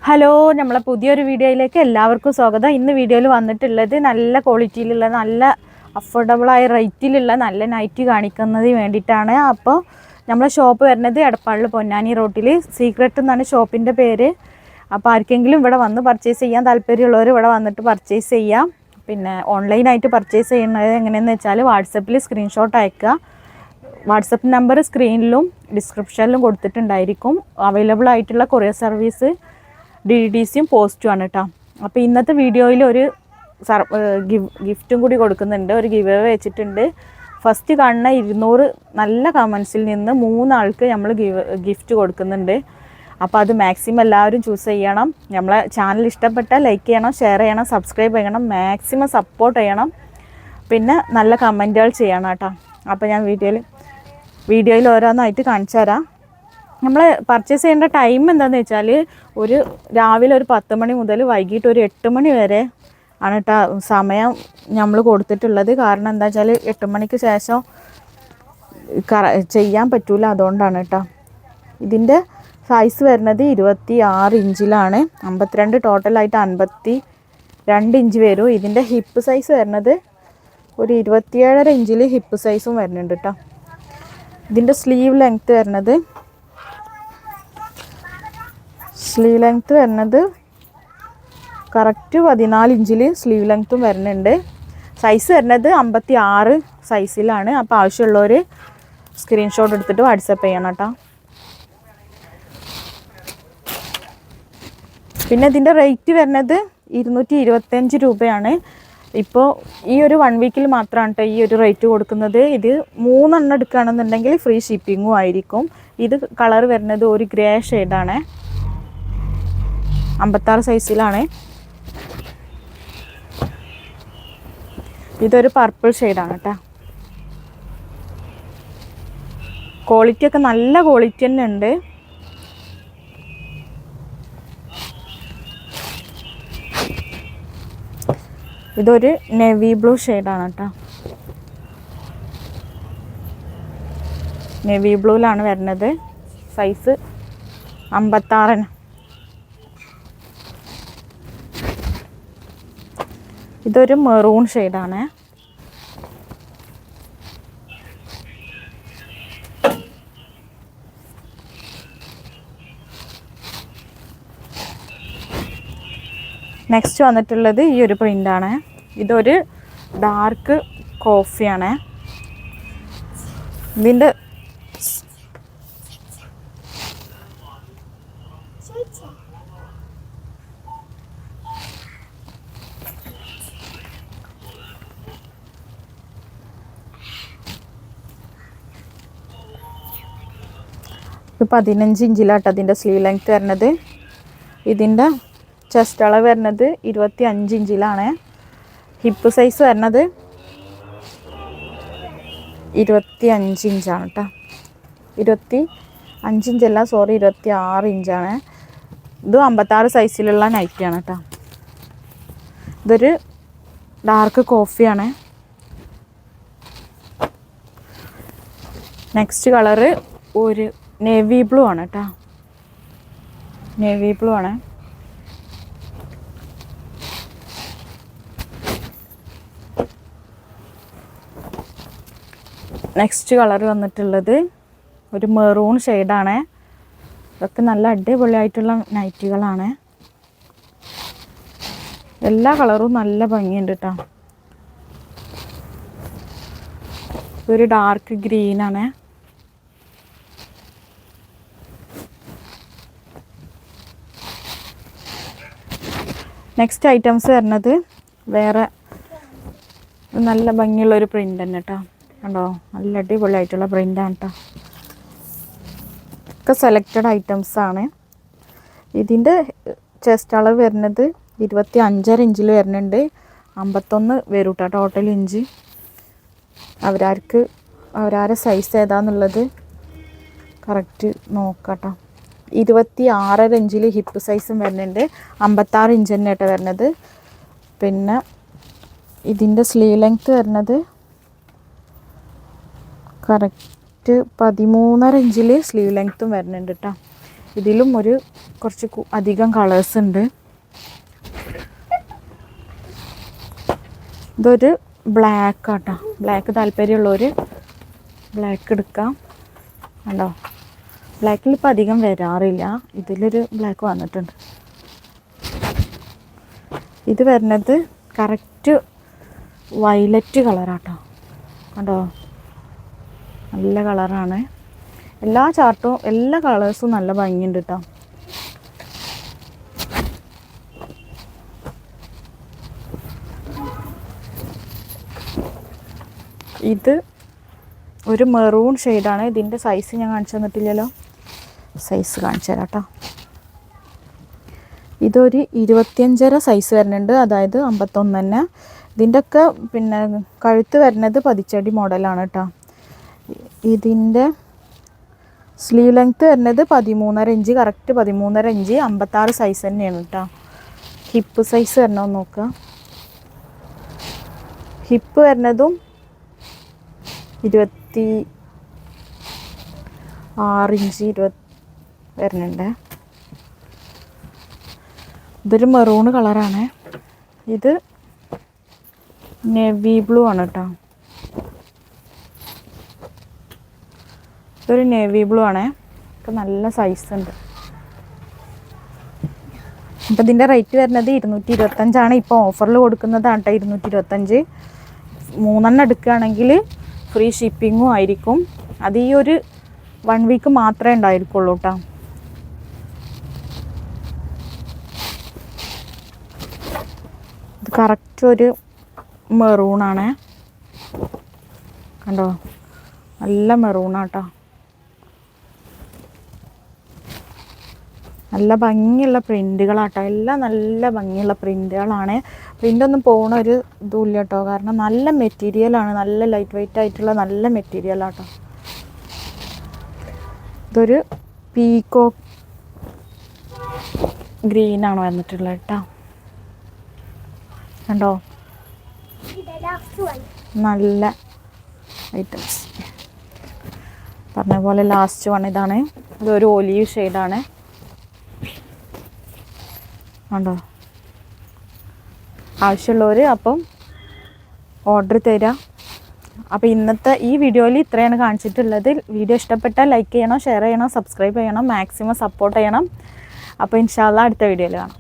Hello, നമ്മളെ പുതിയൊരു വീഡിയോയിലേക്ക് എല്ലാവർക്കും സ്വാഗതം. ഇന്ന് വീഡിയോയിൽ വന്നിട്ടുള്ളത് നല്ല ക്വാളിറ്റിയിലുള്ള നല്ല അഫോർഡബിളായ റേറ്റിലുള്ള നല്ല നൈറ്റി കാണിക്കുന്നതിന് വേണ്ടിയിട്ടാണ്. അപ്പോൾ നമ്മളെ ഷോപ്പ് വരുന്നത് എടപ്പാളിൽ പൊന്നാനി റോട്ടിൽ സീക്രട്ട് എന്നാണ് ഷോപ്പിൻ്റെ പേര്. അപ്പോൾ ആർക്കെങ്കിലും ഇവിടെ വന്ന് പർച്ചേസ് ചെയ്യാൻ താല്പര്യമുള്ളവർ ഇവിടെ വന്നിട്ട് പർച്ചേസ് ചെയ്യാം. പിന്നെ ഓൺലൈനായിട്ട് പർച്ചേസ് ചെയ്യുന്നത് എങ്ങനെയെന്ന് വെച്ചാൽ വാട്സപ്പിൽ സ്ക്രീൻഷോട്ട് അയക്കുക. വാട്സപ്പ് നമ്പർ സ്ക്രീനിലും ഡിസ്ക്രിപ്ഷനിലും കൊടുത്തിട്ടുണ്ടായിരിക്കും. അവൈലബിൾ ആയിട്ടുള്ള കൊറിയർ സർവീസ് DDCയും പോസ്റ്റും ആണ് കേട്ടോ. അപ്പോൾ ഇന്നത്തെ വീഡിയോയിൽ ഒരു ഗിഫ്റ്റും കൂടി കൊടുക്കുന്നുണ്ട്. ഒരു ഗിവ് അവേ വെച്ചിട്ടുണ്ട്. ഫസ്റ്റ് കാണുന്ന 200 നല്ല കമൻസിൽ നിന്ന് 3 ആൾക്ക് നമ്മൾ ഗിഫ്റ്റ് കൊടുക്കുന്നുണ്ട്. അപ്പോൾ അത് മാക്സിമം എല്ലാവരും ചൂസ് ചെയ്യണം. നമ്മളെ ചാനൽ ഇഷ്ടപ്പെട്ടാൽ ലൈക്ക് ചെയ്യണം, ഷെയർ ചെയ്യണം, സബ്സ്ക്രൈബ് ചെയ്യണം, മാക്സിമം സപ്പോർട്ട് ചെയ്യണം, പിന്നെ നല്ല കമൻറ്റുകൾ ചെയ്യണം കേട്ടോ. അപ്പോൾ ഞാൻ വീഡിയോയിൽ ഓരോന്നായിട്ട് കാണിച്ചു തരാം. നമ്മൾ പർച്ചേസ് ചെയ്യേണ്ട ടൈം എന്താണെന്ന് വെച്ചാൽ രാവിലെ ഒരു 10 മണി മുതൽ വൈകിട്ട് ഒരു 8 മണി വരെ ആണ് കേട്ടോ സമയം നമ്മൾ കൊടുത്തിട്ടുള്ളത്. കാരണം എന്താ വെച്ചാൽ 8 മണിക്ക് ശേഷം ചെയ്യാൻ പറ്റില്ല, അതുകൊണ്ടാണ് കേട്ടോ. ഇതിൻ്റെ സൈസ് വരുന്നത് 26 ഇഞ്ചിലാണ്. 52 ടോട്ടലായിട്ട് 52 ഇഞ്ച് വരും. ഇതിൻ്റെ ഹിപ്പ് സൈസ് വരുന്നത് ഒരു 27.5 ഇഞ്ചിൽ ഹിപ്പ് സൈസും വരുന്നുണ്ട് കേട്ടോ. ഇതിൻ്റെ സ്ലീവ് ലെങ്ത്ത് വരുന്നത് കറക്റ്റ് 14 ഇഞ്ചിൽ സ്ലീവ് ലെങ്ത്തും വരുന്നുണ്ട്. സൈസ് വരുന്നത് 56 സൈസിലാണ്. അപ്പോൾ ആവശ്യമുള്ളവർ സ്ക്രീൻഷോട്ട് എടുത്തിട്ട് വാട്സപ്പ് ചെയ്യണം കേട്ടോ. പിന്നെ ഇതിൻ്റെ റേറ്റ് വരുന്നത് 225 രൂപയാണ്. ഇപ്പോൾ ഈ ഒരു 1 വീക്കിൽ മാത്രമാണ് കേട്ടോ ഈ ഒരു റേറ്റ് കൊടുക്കുന്നത്. ഇത് 3 എണ്ണം എടുക്കുകയാണെന്നുണ്ടെങ്കിൽ ഫ്രീ ഷിപ്പിങ്ങും ആയിരിക്കും. ഇത് കളർ വരുന്നത് ഒരു ഗ്രേ ഷെയ്ഡാണ്. 56 സൈസിലാണ്. ഇതൊരു പർപ്പിൾ ഷെയ്ഡാണ് കേട്ടോ. ക്വാളിറ്റിയൊക്കെ നല്ല ക്വാളിറ്റി തന്നെ ഉണ്ട്. ഇതൊരു നേവി ബ്ലൂ ഷെയ്ഡാണ് കേട്ടോ. നേവി ബ്ലൂവിലാണ് വരുന്നത്. സൈസ് 56. ഇതൊരു മെറൂൺ ഷെയ്ഡാണ്. നെക്സ്റ്റ് വന്നിട്ടുള്ളത് ഈ ഒരു പ്രിൻ്റാണ്. ഇതൊരു ഡാർക്ക് കോഫിയാണ്. ഇതിൻ്റെ ഇത് 15 ഇഞ്ചിലാട്ടോ അതിൻ്റെ സ്ലീവ് ലെങ്ത്ത് വരുന്നത്. ഇതിൻ്റെ ചെസ്റ്റ് അളവ് വരുന്നത് 25 ഇഞ്ചിലാണ്. ഹിപ്പ് സൈസ് വരുന്നത് 25 ഇഞ്ചാണ് കേട്ടോ. 25 ഇഞ്ചല്ല, 26 ഇഞ്ചാണ്. ഇത് 56 സൈസിലുള്ള നൈറ്റിയാണ് കേട്ടോ. ഇതൊരു ഡാർക്ക് കോഫിയാണ്. നെക്സ്റ്റ് കളറ് ഒരു നേവി ബ്ലൂ ആണ് കേട്ടോ. നേവി ബ്ലൂ ആണ്. നെക്സ്റ്റ് കളർ വന്നിട്ടുള്ളത് ഒരു മെറൂൺ ഷെയ്ഡാണ്. ഇതൊക്കെ നല്ല അടിപൊളിയായിട്ടുള്ള നൈറ്റികളാണ്. എല്ലാ കളറും നല്ല ഭംഗിയുണ്ട് കേട്ടോ. ഇതൊരു ഡാർക്ക് ഗ്രീനാണ്. നെക്സ്റ്റ് ഐറ്റംസ് വരുന്നത് വേറെ നല്ല ഭംഗിയുള്ളൊരു പ്രിൻ്റ് തന്നെ കേട്ടോ. കണ്ടോ, നല്ല അടിപൊളിയായിട്ടുള്ള പ്രിൻ്റാണ് കേട്ടോ. ഒക്കെ സെലക്റ്റഡ് ഐറ്റംസാണ്. ഇതിൻ്റെ ചെസ്റ്റ് അളവ് വരുന്നത് 25.5 ഇഞ്ചിൽ വരുന്നുണ്ട്. 51 വരും കേട്ടോ ടോട്ടൽ ഇഞ്ച്. അവരാരെ സൈസ് ഏതാന്നുള്ളത് കറക്റ്റ് നോക്കാം കേട്ടോ. 26.5 ഇഞ്ചിൽ ഹിപ്പ് സൈസും വരുന്നുണ്ട്. 56 ഇഞ്ച് തന്നെ കേട്ടോ വരുന്നത്. പിന്നെ ഇതിൻ്റെ സ്ലീവ് ലെങ്ത്ത് വരുന്നത് കറക്റ്റ് 13.5 ഇഞ്ചിൽ സ്ലീവ് ലെങ്ത്തും വരുന്നുണ്ട് കേട്ടോ. ഇതിലും കുറച്ച് അധികം കളേഴ്സ് ഉണ്ട്. ഇതൊരു ബ്ലാക്ക് ആട്ടോ. ബ്ലാക്ക് താല്പര്യമുള്ളവർ ബ്ലാക്ക് എടുക്കാം. കണ്ടോ, ബ്ലാക്കിൽ ഇപ്പം അധികം വരാറില്ല. ഇതിലൊരു ബ്ലാക്ക് വന്നിട്ടുണ്ട്. ഇത് വരുന്നത് കറക്റ്റ് വയലറ്റ് കളറാട്ടോ. കണ്ടോ, നല്ല കളറാണ്. എല്ലാ ചാർട്ടും എല്ലാ കളേഴ്സും നല്ല ഭംഗിയുണ്ട് കേട്ടോ. ഇത് ഒരു മെറൂൺ ഷെയ്ഡാണ്. ഇതിൻ്റെ സൈസ് ഞാൻ കാണിച്ചു തന്നിട്ടില്ലല്ലോ. സൈസ് കാണിച്ചു തരാം കേട്ടോ. ഇതൊരു 25.5 സൈസ് വരുന്നുണ്ട്, അതായത് 51 തന്നെ. ഇതിൻ്റെ ഒക്കെ പിന്നെ കഴുത്ത് വരുന്നത് പതിച്ചടി മോഡലാണ് കേട്ടോ. ഇതിൻ്റെ സ്ലീവ് ലെങ്ത്ത് വരുന്നത് 13.5 ഇഞ്ച്, കറക്റ്റ് 13.5 ഇഞ്ച്, 56 സൈസ് തന്നെയാണ് കേട്ടോ. ഹിപ്പ് സൈസ് വരണമെന്ന് നോക്കുക. ഹിപ്പ് വരുന്നതും 26 ഇഞ്ച് 20 വരുന്നുണ്ട്. ഇതൊരു മെറൂൺ കളറാണ്. ഇത് നേവി ബ്ലൂ ആണ് കേട്ടോ. ഇതൊരു നേവി ബ്ലൂ ആണ്. ഇപ്പം നല്ല സൈസ് ഉണ്ട്. അപ്പം ഇതിൻ്റെ റേറ്റ് വരുന്നത് 225 ഇപ്പോൾ ഓഫറിൽ കൊടുക്കുന്നതാണ് കേട്ടോ. 225. 3 എടുക്കുകയാണെങ്കിൽ ഫ്രീ ഷിപ്പിങ്ങും ആയിരിക്കും. അത് ഈ ഒരു 1 വീക്ക് മാത്രമേ ഉണ്ടായിരിക്കുള്ളൂ കേട്ടോ. ഇത് കറക്റ്റ് ഒരു മെറൂണാണ്. കണ്ടോ, നല്ല മെറൂണാട്ടോ. നല്ല ഭംഗിയുള്ള പ്രിൻറ്റുകളാട്ടോ. എല്ലാം നല്ല ഭംഗിയുള്ള പ്രിൻറ്റുകളാണ്. പ്രിൻ്റൊന്നും പോകുന്ന ഒരു ഇതുമില്ല കേട്ടോ. കാരണം നല്ല മെറ്റീരിയലാണ്, നല്ല ലൈറ്റ് വെയ്റ്റ് ആയിട്ടുള്ള നല്ല മെറ്റീരിയലാട്ടോ. ഇതൊരു പീകോക്ക് ഗ്രീനാണ് വന്നിട്ടുള്ളത് കേട്ടോ. കണ്ടോ, നല്ല ഐറ്റംസ്. പറഞ്ഞ പോലെ ലാസ്റ്റ് വൺ ഇതാണ്. ഇതൊരു ഒലീവ് ഷെയ്ഡാണ്. കണ്ടോ, ആവശ്യമുള്ളവർ അപ്പം ഓർഡർ തരാം. അപ്പോൾ ഇന്നത്തെ ഈ വീഡിയോയിൽ ഇത്രയാണ് കാണിച്ചിട്ടുള്ളത്. വീഡിയോ ഇഷ്ടപ്പെട്ടാൽ ലൈക്ക് ചെയ്യണം, ഷെയർ ചെയ്യണം, സബ്സ്ക്രൈബ് ചെയ്യണം, മാക്സിമം സപ്പോർട്ട് ചെയ്യണം. അപ്പോൾ ഇൻഷാ അല്ലാഹ് അടുത്ത വീഡിയോയിൽ കാണാം.